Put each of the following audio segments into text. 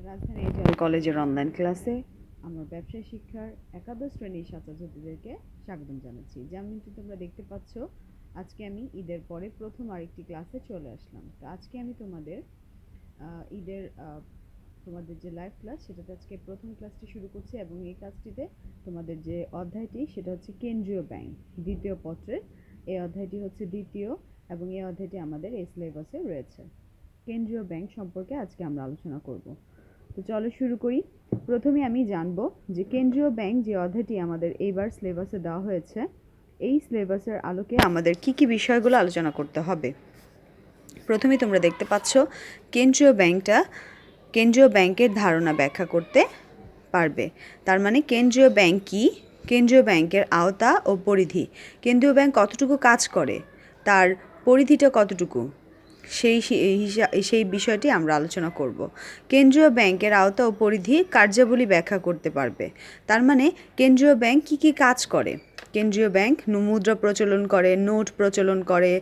রাজধানী এটিএল কলেজের অনলাইন ক্লাসে আমার ব্যবসায় শিক্ষার একাদশ শ্রেণীর ছাত্রছাত্রীদেরকে স্বাগতম জানাচ্ছি। যেমনটি তোমরা দেখতে পাচ্ছ, আজকে আমি ঈদের পরে প্রথম আরেকটি ক্লাসে চলে আসলাম। তো আজকে আমি ঈদের তোমাদের যে লাইভ ক্লাস, সেটাতে আজকে প্রথম ক্লাসটি শুরু করছি এবং এই ক্লাসটিতে তোমাদের যে অধ্যায়টি সেটা হচ্ছে কেন্দ্রীয় ব্যাংক দ্বিতীয় পত্রের। এই অধ্যায়টি হচ্ছে দ্বিতীয় এবং এই অধ্যায়টি আমাদের এই সিলেবাসে রয়েছে। কেন্দ্রীয় ব্যাংক সম্পর্কে আজকে আমরা আলোচনা করব। তো চলো শুরু করি। প্রথমে আমি জানবো যে কেন্দ্রীয় ব্যাংক যে অধ্যায়টি আমাদের এইবার সিলেবাসে দেওয়া হয়েছে, এই সিলেবাসের আলোকে আমাদের কি কি বিষয়গুলো আলোচনা করতে হবে। প্রথমে তোমরা দেখতে পাচ্ছ কেন্দ্রীয় ব্যাংকের ধারণা ব্যাখ্যা করতে পারবে। তার মানে কেন্দ্রীয় ব্যাংক কি, কেন্দ্রীয় ব্যাংকের আওতা ও পরিধি, কেন্দ্রীয় ব্যাংক কতটুকু কাজ করে, তার পরিধিটা কতটুকু, সেই বিষয়টি আমরা আলোচনা করব। কেন্দ্রীয় ব্যাংকের আওতা ও পরিধি কার্যাবলী ব্যাখ্যা করতে পারবে। তার মানে কেন্দ্রীয় ব্যাংক কি কি কাজ করে। কেন্দ্রীয় ব্যাংক মুদ্রা প্রচলন করে, নোট প্রচলন করে,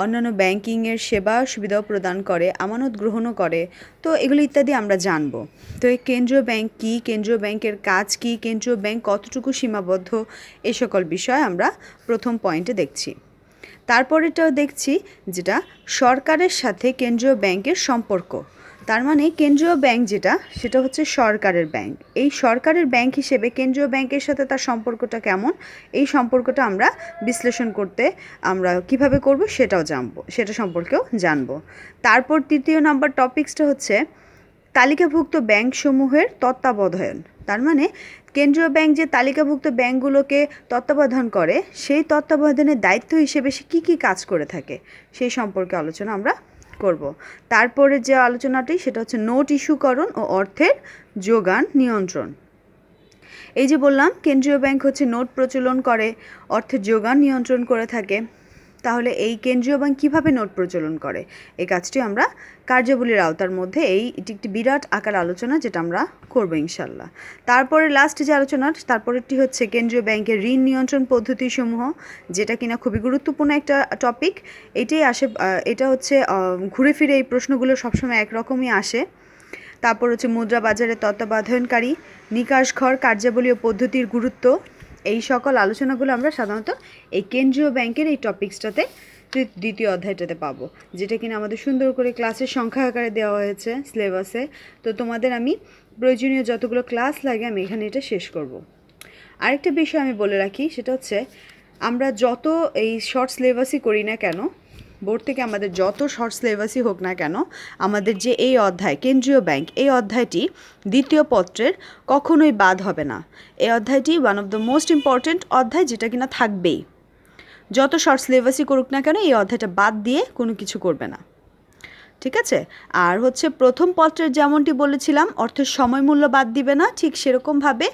অন্যান্য ব্যাংকিংয়ের সেবা সুবিধাও প্রদান করে, আমানত গ্রহণও করে। তো এগুলো ইত্যাদি আমরা জানব। তো এই কেন্দ্রীয় ব্যাংক কী, কেন্দ্রীয় ব্যাংকের কাজ কী, কেন্দ্রীয় ব্যাংক কতটুকু সীমাবদ্ধ, এই সকল বিষয় আমরা প্রথম পয়েন্টে দেখছি। তারপরেটাও দেখছি যেটা সরকারের সাথে কেন্দ্রীয় ব্যাংকের সম্পর্ক। তার মানে কেন্দ্রীয় ব্যাংক যেটা, সেটা হচ্ছে সরকারের ব্যাংক। এই সরকারের ব্যাংক হিসেবে কেন্দ্রীয় ব্যাংকের সাথে তার সম্পর্কটা কেমন, এই সম্পর্কটা আমরা বিশ্লেষণ করতে আমরা কিভাবে করব সেটা সম্পর্কেও জানবো। তারপর তৃতীয় নাম্বার টপিকসটা হচ্ছে তালিকাভুক্ত ব্যাংকসমূহের তত্ত্বাবধান। তার মানে কেন্দ্রীয় ব্যাংক যে তালিকাভুক্ত ব্যাংকগুলোকে তত্ত্বাবধান করে, সেই তত্ত্বাবধানের দায়িত্ব হিসেবে সে কী কী কাজ করে থাকে সেই সম্পর্কে আলোচনা আমরা করব। তারপরে যে আলোচনাটি সেটা হচ্ছে নোট ইস্যুকরণ ও অর্থের যোগান নিয়ন্ত্রণ। এই যে বললাম কেন্দ্রীয় ব্যাংক হচ্ছে নোট প্রচলন করে, অর্থের যোগান নিয়ন্ত্রণ করে থাকে। তাহলে এই কেন্দ্রীয় ব্যাংক কীভাবে নোট প্রচলন করে, এই কাজটি আমরা কার্যাবলীর আওতার মধ্যে এটি একটি বিরাট আকার আলোচনা, যেটা আমরা করবো ইনশাল্লাহ। তারপরে লাস্ট যে আলোচনা, তারপরেরটি হচ্ছে কেন্দ্রীয় ব্যাংকের ঋণ নিয়ন্ত্রণ পদ্ধতিসমূহ, যেটা কিনা খুবই গুরুত্বপূর্ণ একটা টপিক। এটা হচ্ছে ঘুরে ফিরে এই প্রশ্নগুলো সবসময় একরকমই আসে। তারপর হচ্ছে মুদ্রা বাজারের তত্ত্বাবধানকারী, নিকাশ ঘর কার্যাবলী ও পদ্ধতির গুরুত্ব। এই সকল আলোচনাগুলো আমরা সাধারণত এই কেন্দ্রীয় ব্যাংকের এই টপিক্সটাতে দ্বিতীয় অধ্যায়টাতে পাবো, যেটা কিনা আমাদের সুন্দর করে ক্লাসের সংখ্যা আকারে দেওয়া হয়েছে সিলেবাসে। তো তোমাদের আমি প্রয়োজনীয় যতগুলো ক্লাস লাগে আমি এখানে এটা শেষ করব। আরেকটা বিষয় আমি বলে রাখি, সেটা হচ্ছে আমরা যত এই শর্ট সিলেবাসই করি না কেন, বোর্ড থেকে আমাদের যত শর্ট সিলেবাসই হোক না কেন, আমাদের যে এই অধ্যায় কেন্দ্রীয় ব্যাংক, এই অধ্যায়টি দ্বিতীয় পত্রের কখনোই বাদ হবে না। এই অধ্যায়টি one of the most important অধ্যায়, যেটা কিনা থাকবেই। যত শর্ট সিলেবাসই করুক না কেন, এই অধ্যায়টা বাদ দিয়ে কোনো কিছু করবে না, ঠিক আছে। আর হচ্ছে প্রথম পত্রের যেমনটি বলেছিলাম অর্থের সময় মূল্য বাদ দিবে না, ঠিক সেরকমভাবে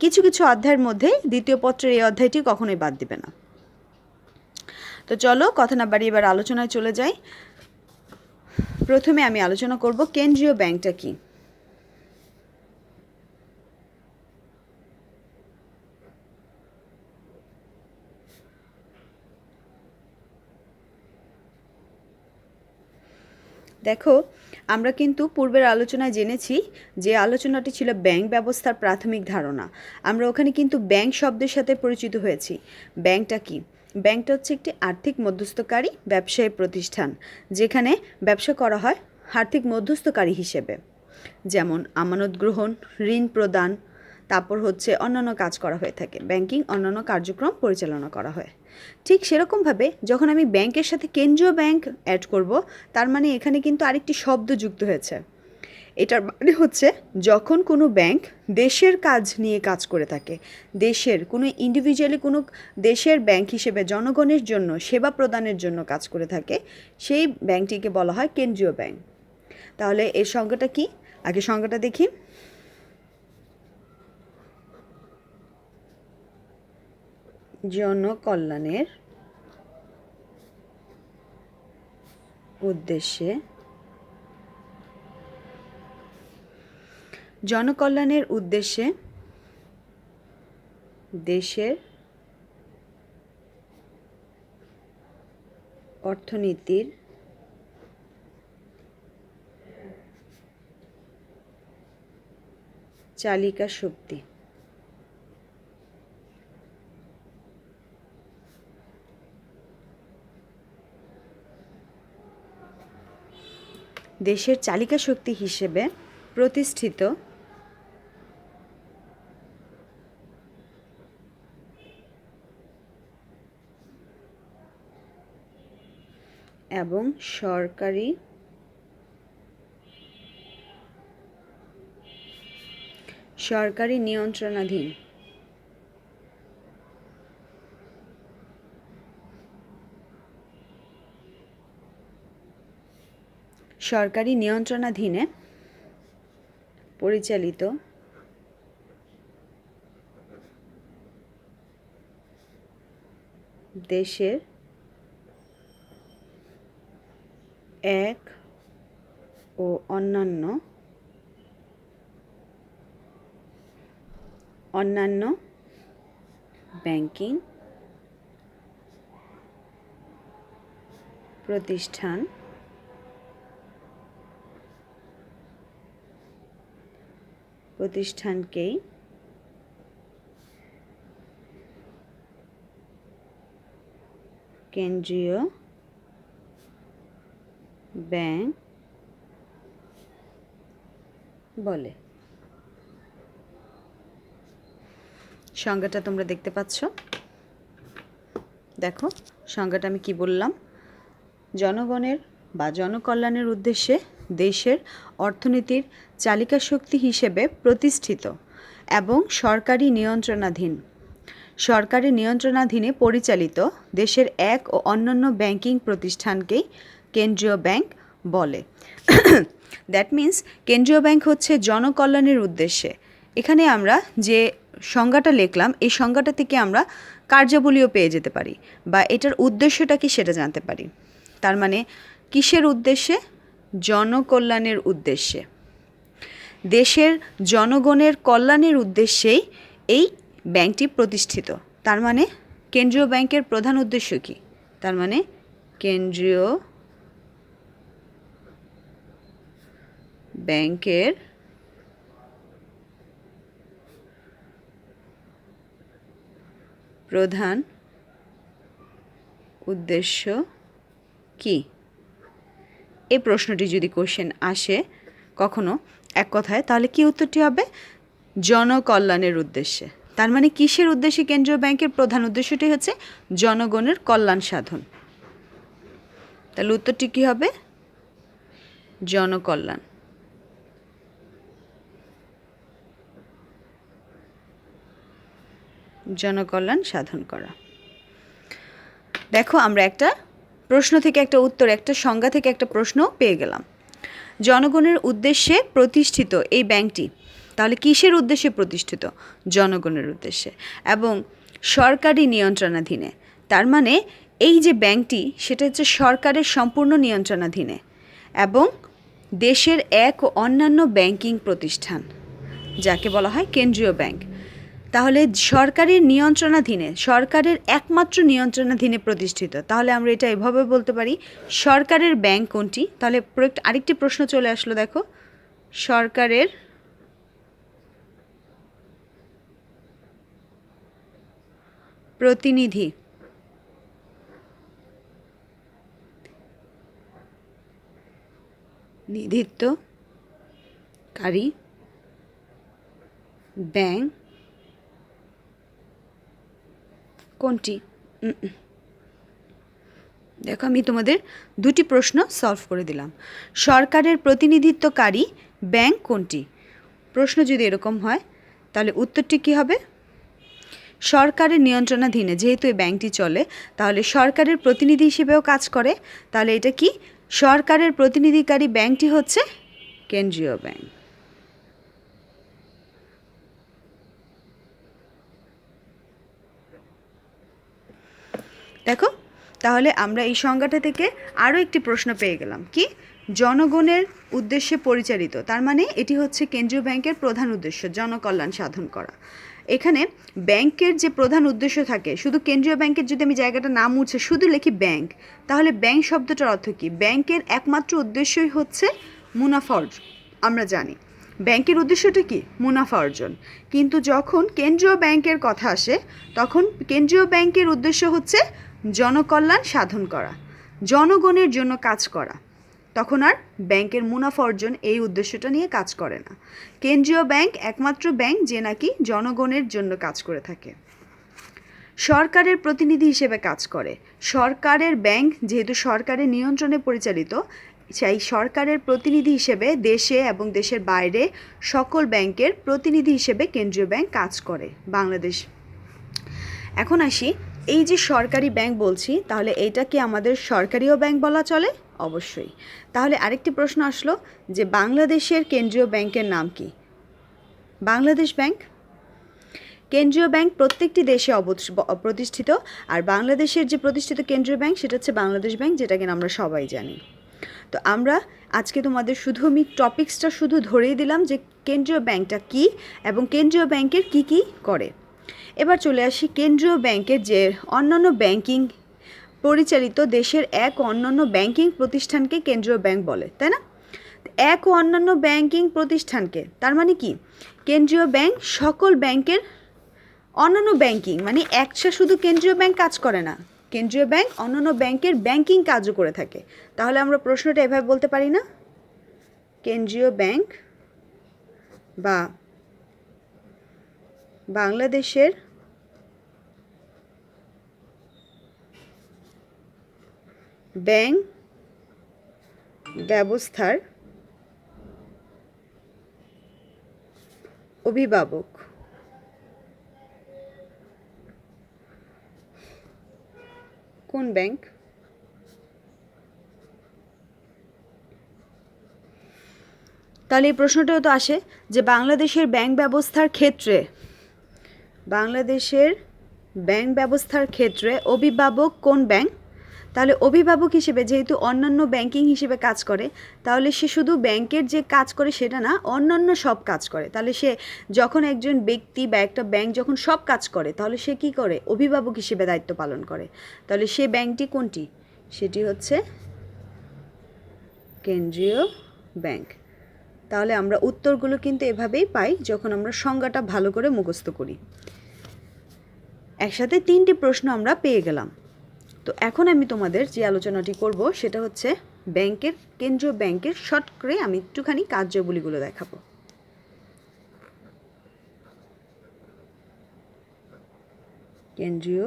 কিছু কিছু অধ্যায়ের মধ্যে দ্বিতীয় পত্রের এই অধ্যায়টি কখনোই বাদ দিবে না। তো চলো কথা না বাড়িয়ে এবার আলোচনায় চলে যাই। প্রথমে আমি আলোচনা করব কেন্দ্রীয় ব্যাংকটা কি। দেখো, আমরা কিন্তু পূর্বের আলোচনায় জেনেছি যে আলোচনাটি ছিল ব্যাংক ব্যবস্থার প্রাথমিক ধারণা। আমরা ওখানে কিন্তু ব্যাংক শব্দের সাথে পরিচিত হয়েছি। ব্যাংকটা কি? ব্যাংকটা হচ্ছে একটি আর্থিক মধ্যস্থকারী ব্যবসায়ী প্রতিষ্ঠান, যেখানে ব্যবসা করা হয় আর্থিক মধ্যস্থকারী হিসেবে, যেমন আমানত গ্রহণ, ঋণ প্রদান, তারপর হচ্ছে অন্যান্য কাজ করা হয়ে থাকে, ব্যাংকিং অন্যান্য কার্যক্রম পরিচালনা করা হয়। ঠিক সেরকমভাবে যখন আমি ব্যাংকের সাথে কেন্দ্রীয় ব্যাংক অ্যাড করব, তার মানে এখানে কিন্তু আরেকটি শব্দ যুক্ত হয়েছে। এটার মানে হচ্ছে যখন কোনো ব্যাংক দেশের কাজ নিয়ে কাজ করে থাকে, দেশের কোনো ইন্ডিভিজুয়ালি কোনো দেশের ব্যাংক হিসেবে জনগণের জন্য সেবা প্রদানের জন্য কাজ করে থাকে, সেই ব্যাংকটিকে বলা হয় কেন্দ্রীয় ব্যাংক। তাহলে এর সংজ্ঞাটা কি? আগে সংজ্ঞাটা দেখি। জনকল্যাণের উদ্দেশ্যে দেশের অর্থনীতির চালিকা শক্তি। দেশের চালিকা শক্তি হিসেবে প্রতিষ্ঠিত এবং সরকারি নিয়ন্ত্রণাধীন পরিচালিত দেশের এক ও অন্যান্য ব্যাংকিং প্রতিষ্ঠানকেই কেন্দ্রীয় ব্যাংক বলে। সংজ্ঞাটা তোমরা দেখতে পাচ্ছ। দেখো সংজ্ঞাটা আমি কি বললাম, জনগণের বা জনকল্যাণের উদ্দেশ্যে দেশের অর্থনীতির চালিকা শক্তি হিসেবে প্রতিষ্ঠিত এবং সরকারি নিয়ন্ত্রণাধীনে পরিচালিত দেশের এক ও অন্যান্য ব্যাংকিং প্রতিষ্ঠানকেই কেন্দ্রীয় ব্যাংক বলে। দ্যাট মিন্স কেন্দ্রীয় ব্যাংক হচ্ছে জনকল্যাণের উদ্দেশ্যে। এখানে আমরা যে সংজ্ঞাটা লিখলাম, এই সংজ্ঞাটা থেকে আমরা কার্যাবলীও পেয়ে যেতে পারি বা এটার উদ্দেশ্যটা কি সেটা জানতে পারি। তার মানে কিসের উদ্দেশ্যে? জনকল্যাণের উদ্দেশ্যে, দেশের জনগণের কল্যাণের উদ্দেশ্যেই এই ব্যাংকটি প্রতিষ্ঠিত। তার মানে কেন্দ্রীয় ব্যাংকের প্রধান উদ্দেশ্য কি? তার মানে কেন্দ্রীয় ব্যাংকের প্রধান উদ্দেশ্য কি? এই প্রশ্নটি যদি কোশ্চেন আসে কখনো এক কথায়, তাহলে কি উত্তরটি হবে? জনকল্যাণের উদ্দেশ্যে। তার মানে কিসের উদ্দেশ্যে কেন্দ্রীয় ব্যাংকের প্রধান উদ্দেশ্যটি হচ্ছে জনগণের কল্যাণ সাধন। তাহলে উত্তরটি কি হবে? জনকল্যাণ। জনকল্যাণ সাধন করা। দেখো আমরা একটা প্রশ্ন থেকে একটা উত্তর, একটা সংজ্ঞা থেকে একটা প্রশ্ন পেয়ে গেলাম। জনগণের উদ্দেশ্যে প্রতিষ্ঠিত এই ব্যাংকটি, তাহলে কিসের উদ্দেশ্যে প্রতিষ্ঠিত? জনগণের উদ্দেশ্যে এবং সরকারি নিয়ন্ত্রণাধীনে। তার মানে এই যে ব্যাংকটি সেটা হচ্ছে সরকারের সম্পূর্ণ নিয়ন্ত্রণাধীনে এবং দেশের এক ও অন্যান্য ব্যাংকিং প্রতিষ্ঠান যাকে বলা হয় কেন্দ্রীয় ব্যাংক। তাহলে সরকারের নিয়ন্ত্রণাধীনে, সরকারের একমাত্র নিয়ন্ত্রণাধীনে প্রতিষ্ঠিত। তাহলে আমরা এটা এভাবে বলতে পারি, সরকারের ব্যাংক কোনটি? তাহলে আরেকটি প্রশ্ন চলে আসলো, দেখো, সরকারের প্রতিনিধিত্বকারী ব্যাংক কোনটি? দেখো আমি তোমাদের দুটি প্রশ্ন সলভ করে দিলাম। সরকারের প্রতিনিধিত্বকারী ব্যাংক কোনটি? প্রশ্ন যদি এরকম হয় তাহলে উত্তরটি কী হবে? সরকারের নিয়ন্ত্রণাধীনে যেহেতু এই ব্যাংকটি চলে, তাহলে সরকারের প্রতিনিধি হিসেবেও কাজ করে। তাহলে এটা কি? সরকারের প্রতিনিধিকারী ব্যাংকটি হচ্ছে কেন্দ্রীয় ব্যাংক। দেখো তাহলে আমরা এই সংজ্ঞাটা থেকে আরও একটি প্রশ্ন পেয়ে গেলাম, কি? জনগণের উদ্দেশ্যে পরিচালিত। তার মানে এটি হচ্ছে কেন্দ্রীয় ব্যাংকের প্রধান উদ্দেশ্য, জনকল্যাণ সাধন করা। এখানে ব্যাংকের যে প্রধান উদ্দেশ্য থাকে, শুধু কেন্দ্রীয় ব্যাংকের যদি আমি জায়গাটা না মুছে শুধু লিখি ব্যাংক, তাহলে ব্যাংক শব্দটার অর্থ কী? ব্যাংকের একমাত্র উদ্দেশ্যই হচ্ছে মুনাফা অর্জন। আমরা জানি ব্যাংকের উদ্দেশ্যটা কি? মুনাফা অর্জন। কিন্তু যখন কেন্দ্রীয় ব্যাংকের কথা আসে তখন কেন্দ্রীয় ব্যাংকের উদ্দেশ্য হচ্ছে জনকল্যাণ সাধন করা, জনগণের জন্য কাজ করা। তখন আর ব্যাংকের মুনাফা অর্জন এই উদ্দেশ্যটা নিয়ে কাজ করে না। কেন্দ্রীয় ব্যাংক একমাত্র ব্যাংক যে নাকি জনগণের জন্য কাজ করে থাকে, সরকারের প্রতিনিধি হিসেবে কাজ করে। সরকারের ব্যাংক যেহেতু সরকারের নিয়ন্ত্রণে পরিচালিত, সেই সরকারের প্রতিনিধি হিসেবে দেশে এবং দেশের বাইরে সকল ব্যাংকের প্রতিনিধি হিসেবে কেন্দ্রীয় ব্যাংক কাজ করে বাংলাদেশ। এখন আসি, এই যে সরকারি ব্যাংক বলছি, তাহলে এইটা কি আমাদের সরকারিও ব্যাংক বলা চলে? অবশ্যই। তাহলে আরেকটি প্রশ্ন আসলো যে বাংলাদেশের কেন্দ্রীয় ব্যাংকের নাম কি? বাংলাদেশ ব্যাংক। কেন্দ্রীয় ব্যাংক প্রত্যেকটি দেশে প্রতিষ্ঠিত, আর বাংলাদেশের যে প্রতিষ্ঠিত কেন্দ্রীয় ব্যাংক সেটা হচ্ছে বাংলাদেশ ব্যাংক, যেটা কিনা আমরা সবাই জানি। তো আমরা আজকে তোমাদের শুধু আমি টপিক্সটা শুধু ধরেই দিলাম যে কেন্দ্রীয় ব্যাংকটা কি এবং কেন্দ্রীয় ব্যাংকের কি কি করে। এবার চলে আসি কেন্দ্রীয় ব্যাংকের যে অন্যান্য ব্যাংকিং পরিচালিত দেশের এক অন্যান্য ব্যাংকিং প্রতিষ্ঠানকে কেন্দ্রীয় ব্যাংক বলে, তাই না? এক ও অন্যান্য ব্যাংকিং প্রতিষ্ঠানকে, তার মানে কি কেন্দ্রীয় ব্যাংক সকল ব্যাংকের অন্যান্য ব্যাংকিং, মানে একটা শুধু কেন্দ্রীয় ব্যাংক কাজ করে না, কেন্দ্রীয় ব্যাংক অন্যান্য ব্যাংকের ব্যাংকিং কাজও করে থাকে। তাহলে আমরা প্রশ্নটা এভাবে বলতে পারি না, কেন্দ্রীয় ব্যাংক বা বাংলাদেশের ব্যাংক ব্যবস্থার অভিভাবক। কোন ব্যাংক? তাহলে এই প্রশ্নটাও তো আসে যে বাংলাদেশের ব্যাংক ব্যবস্থার ক্ষেত্রে অভিভাবক কোন ব্যাংক? তাহলে অভিভাবক হিসেবে যেহেতু অন্যান্য ব্যাংকিং হিসেবে কাজ করে, তাহলে সে শুধু ব্যাংকের যে কাজ করে সেটা না, অন্যান্য সব কাজ করে। তাহলে সে যখন একজন ব্যক্তি বা একটা ব্যাংক যখন সব কাজ করে, তাহলে সে কি করে? অভিভাবক হিসেবে দায়িত্ব পালন করে। তাহলে সে ব্যাংকটি কোনটি? সেটি হচ্ছে কেন্দ্রীয় ব্যাংক। তাহলে আমরা উত্তরগুলো কিন্তু এভাবেই পাই যখন আমরা সংজ্ঞাটা ভালো করে মুখস্থ করি। একসাথে 3টি প্রশ্ন আমরা পেয়ে গেলাম। তো এখন আমি তোমাদের যে আলোচনাটি করব সেটা হচ্ছে কেন্দ্রীয় ব্যাংকের শর্ট করে আমি একটুখানি কার্যাবলীগুলো দেখাবো। কেন্দ্রীয়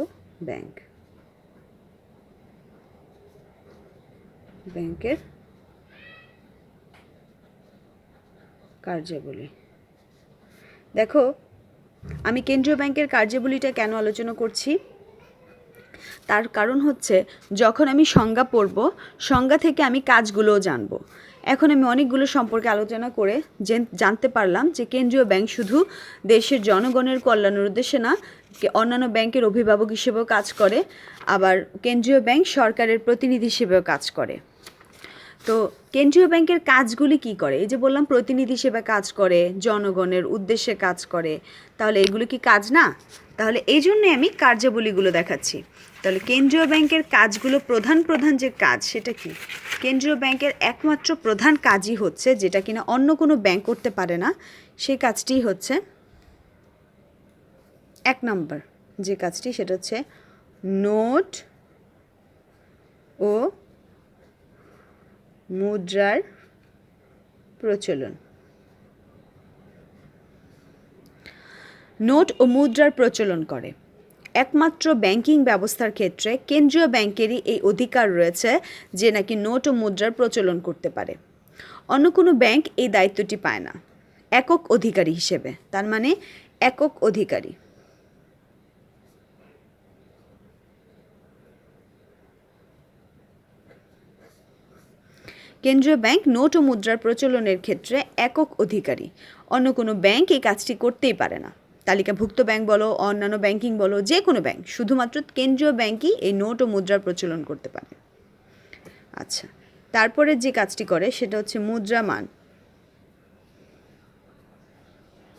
ব্যাংকের কার্যাবলী। দেখো, আমি কেন্দ্রীয় ব্যাংকের কার্যাবলীটা কেন আলোচনা করছি, তার কারণ হচ্ছে যখন আমি সংজ্ঞা পড়ব, সংজ্ঞা থেকে আমি কাজগুলোও জানব। এখন আমি অনেকগুলো সম্পর্কে আলোচনা করে জানতে পারলাম যে কেন্দ্রীয় ব্যাংক শুধু দেশের জনগণের কল্যাণের উদ্দেশ্যে না, অন্যান্য ব্যাংকের অভিভাবক হিসেবেও কাজ করে, আবার কেন্দ্রীয় ব্যাংক সরকারের প্রতিনিধি হিসেবেও কাজ করে। তো কেন্দ্রীয় ব্যাংকের কাজগুলি কি করে? এই যে বললাম প্রতিনিধি হিসেবে কাজ করে, জনগণের উদ্দেশ্যে কাজ করে, তাহলে এগুলো কি কাজ না? তাহলে এই জন্যই আমি কার্যাবলীগুলো দেখাচ্ছি। তাহলে কেন্দ্রীয় ব্যাংকের কাজগুলো প্রধান যে কাজ সেটা কি? কেন্দ্রীয় ব্যাংকের একমাত্র প্রধান কাজই হচ্ছে, যেটা কিনা অন্য কোনো ব্যাংক করতে পারে না, সেই কাজটি হচ্ছে 1 নম্বর যে কাজটি, সেটা হচ্ছে নোট ও মুদ্রার প্রচলন। নোট ও মুদ্রার প্রচলন করে। একমাত্র ব্যাংকিং ব্যবস্থার ক্ষেত্রে কেন্দ্রীয় ব্যাংকেরই এই অধিকার রয়েছে যে নাকি নোট ও মুদ্রার প্রচলন করতে পারে। অন্য কোনো ব্যাংক এই দায়িত্বটি পায় না একক অধিকারী হিসেবে। তার মানে একক অধিকারী। কেন্দ্রীয় ব্যাংক নোট ও মুদ্রার প্রচলনের ক্ষেত্রে একক অধিকারী। অন্য কোনো ব্যাংক এই কাজটি করতেই পারে না। তালিকাভুক্ত ব্যাংক বলো, অন্যান্য ব্যাংকিং বলো, যে কোনো ব্যাংক, শুধুমাত্র কেন্দ্রীয় ব্যাংকই এই নোট ও মুদ্রার প্রচলন করতে পারে। আচ্ছা, তারপরে যে কাজটি করে সেটা হচ্ছে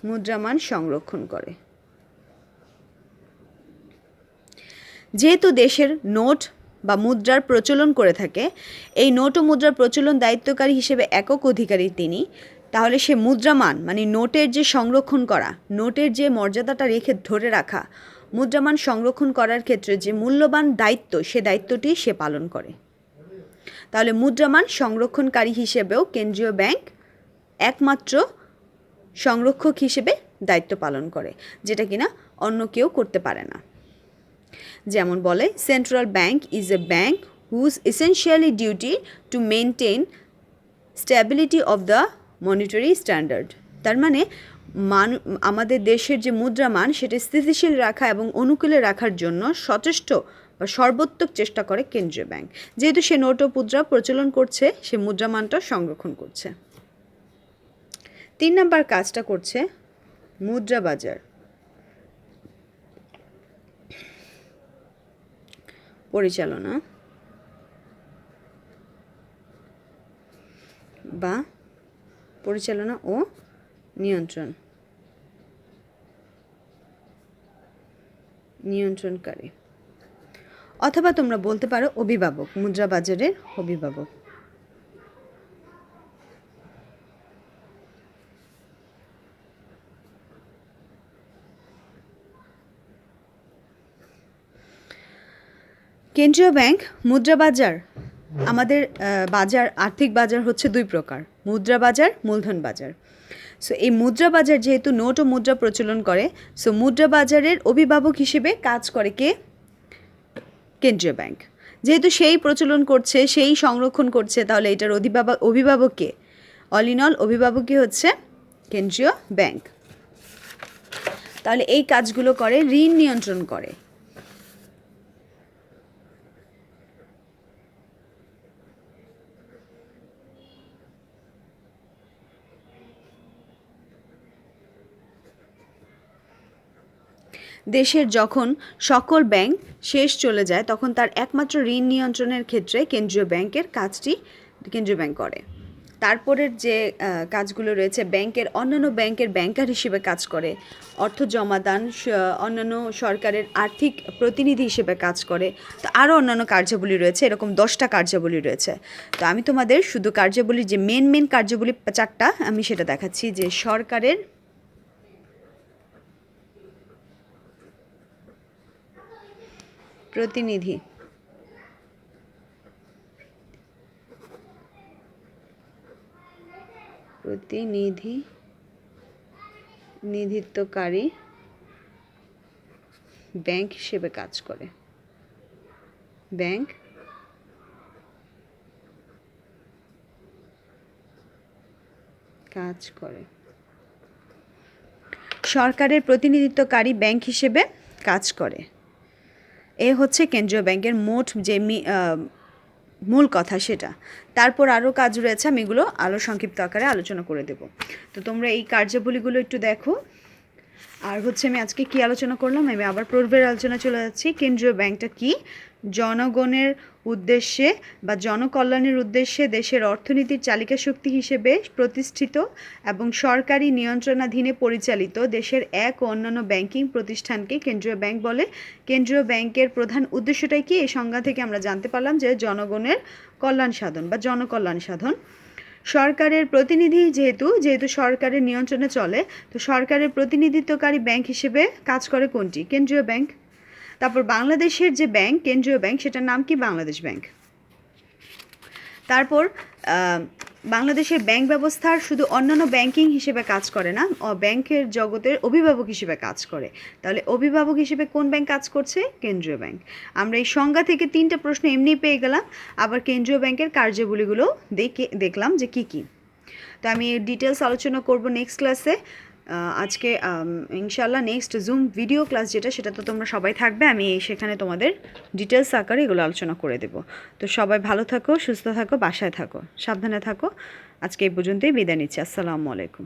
মুদ্রামান সংরক্ষণ করে। যেহেতু দেশের নোট বা মুদ্রার প্রচলন করে থাকে, এই নোট ও মুদ্রার প্রচলন দায়িত্বকারী হিসেবে একক অধিকারী তিনি। তাহলে সে মুদ্রামান মানে নোটের যে সংরক্ষণ করা, নোটের যে মর্যাদাটা রেখে ধরে রাখা, মুদ্রামান সংরক্ষণ করার ক্ষেত্রে যে মূল্যবান দায়িত্ব, সে দায়িত্বটি সে পালন করে। তাহলে মুদ্রামান সংরক্ষণকারী হিসেবেও কেন্দ্রীয় ব্যাংক একমাত্র সংরক্ষক হিসেবে দায়িত্ব পালন করে, যেটা কিনা অন্য কেউ করতে পারে না। যেমন বলে, central bank is a bank whose essentially duty to maintain stability of the monetary standard. তার মানে আমাদের দেশের যে মুদ্রামান সেটা স্থিতিশীল রাখা এবং অনুকূলে রাখার জন্য সচেষ্ট বা সর্বোত্তক চেষ্টা করে কেন্দ্রীয় ব্যাংক। যেহেতু সে নোট ও মুদ্রা প্রচলন করছে, সে মুদ্রামানটা সংরক্ষণ করছে। 3 নম্বর কাজটা করছে মুদ্রা বাজার। পরিচালনা বা পরিচালনা ও নিয়ন্ত্রণকারী, অথবা তোমরা বলতে পারো অভিভাবক, মুদ্রা বাজারের অভিভাবক। কেন্দ্রীয় ব্যাংক মুদ্রা বাজার, আমাদের বাজার, আর্থিক বাজার হচ্ছে 2 প্রকার, মুদ্রা বাজার, মূলধন বাজার। সো এই মুদ্রা বাজার যেহেতু নোট ও মুদ্রা প্রচলন করে, সো মুদ্রা বাজারের অভিভাবক হিসেবে কাজ করে কে? কেন্দ্রীয় ব্যাংক। যেহেতু সেই প্রচলন করছে, সেই সংরক্ষণ করছে, তাহলে এটার অভিভাবক কে? অল ইন অল অভিভাবকই হচ্ছে কেন্দ্রীয় ব্যাংক। তাহলে এই কাজগুলো করে, ঋণ নিয়ন্ত্রণ করে। দেশের যখন সকল ব্যাংক শেষ চলে যায়, তখন তার একমাত্র ঋণ নিয়ন্ত্রণের ক্ষেত্রে কেন্দ্রীয় ব্যাংকের কাজটি কেন্দ্রীয় ব্যাংক করে। তারপরের যে কাজগুলো রয়েছে, ব্যাংকের অন্যান্য ব্যাংকের ব্যাংকার হিসেবে কাজ করে, অর্থ জমাদান, অন্যান্য সরকারের আর্থিক প্রতিনিধি হিসেবে কাজ করে। তো আরও অন্যান্য কার্যাবলী রয়েছে, এরকম 10টা কার্যাবলী রয়েছে। তো আমি তোমাদের শুধু কার্যাবলী যে মেন কার্যাবলী 4টা আমি সেটা দেখাচ্ছি, যে সরকারের প্রতিনিধিত্বকারী ব্যাংক হিসেবে কাজ করে। সরকারের প্রতিনিধিত্বকারী ব্যাংক হিসেবে কাজ করে। এ হচ্ছে কেন্দ্রীয় ব্যাংকের মোট যে মূল কথা সেটা। তারপর আরও কাজ রয়েছে, আমি এগুলো আরও সংক্ষিপ্ত আকারে আলোচনা করে দেব। তো তোমরা এই কার্যাবলীগুলো একটু দেখো। আর হচ্ছে আমি আজকে কি আলোচনা করলাম, আমি আবার পূর্বের আলোচনা চলে যাচ্ছি। কেন্দ্রীয় ব্যাংকটা কি? জনগণের উদ্দেশ্যে বা জনকল্যাণের উদ্দেশ্যে দেশের অর্থনীতির চালিকা শক্তি হিসেবে প্রতিষ্ঠিত এবং সরকারি নিয়ন্ত্রণাধীনে পরিচালিত দেশের এক ও অন্যান্য ব্যাংকিং প্রতিষ্ঠানকে কেন্দ্রীয় ব্যাংক বলে। কেন্দ্রীয় ব্যাংকের প্রধান উদ্দেশ্যটাই কি? এই সংজ্ঞা থেকে আমরা জানতে পারলাম যে জনগণের কল্যাণ সাধন বা জনকল্যাণ সাধন। সরকারের প্রতিনিধি যেহেতু সরকারের নিয়ন্ত্রণে চলে, তো সরকারের প্রতিনিধিত্বকারী ব্যাংক হিসেবে কাজ করে কোনটি? কেন্দ্রীয় ব্যাংক। তারপর বাংলাদেশের যে ব্যাংক, কেন্দ্রীয় ব্যাংক, সেটার নাম কি? বাংলাদেশ ব্যাংক। তারপর বাংলাদেশের ব্যাংক ব্যবস্থার শুধু অন্যান্য ব্যাংকিং হিসেবে কাজ করে না, ব্যাংকের জগতের অভিভাবক হিসেবে কাজ করে। তাহলে অভিভাবক হিসেবে কোন ব্যাংক কাজ করছে? কেন্দ্রীয় ব্যাংক। আমরা এই সংজ্ঞা থেকে 3টা প্রশ্ন এমনি পেয়ে গেলাম, আবার কেন্দ্রীয় ব্যাংকের কার্যাবলীগুলো দেখলাম যে কি কি। তো আমি ডিটেলস আলোচনা করব নেক্সট ক্লাসে। আজকে ইনশাআল্লাহ নেক্সট জুম ভিডিও ক্লাস সেটা তো তোমরা সবাই থাকবে, আমি সেখানে তোমাদের ডিটেলস আকারে এগুলো আলোচনা করে দেব। তো সবাই ভালো থাকো, সুস্থ থাকো, বাসায় থাকো, সাবধানে থাকো। আজকে এই পর্যন্তই বিদায় নিচ্ছি। আসসালামু আলাইকুম।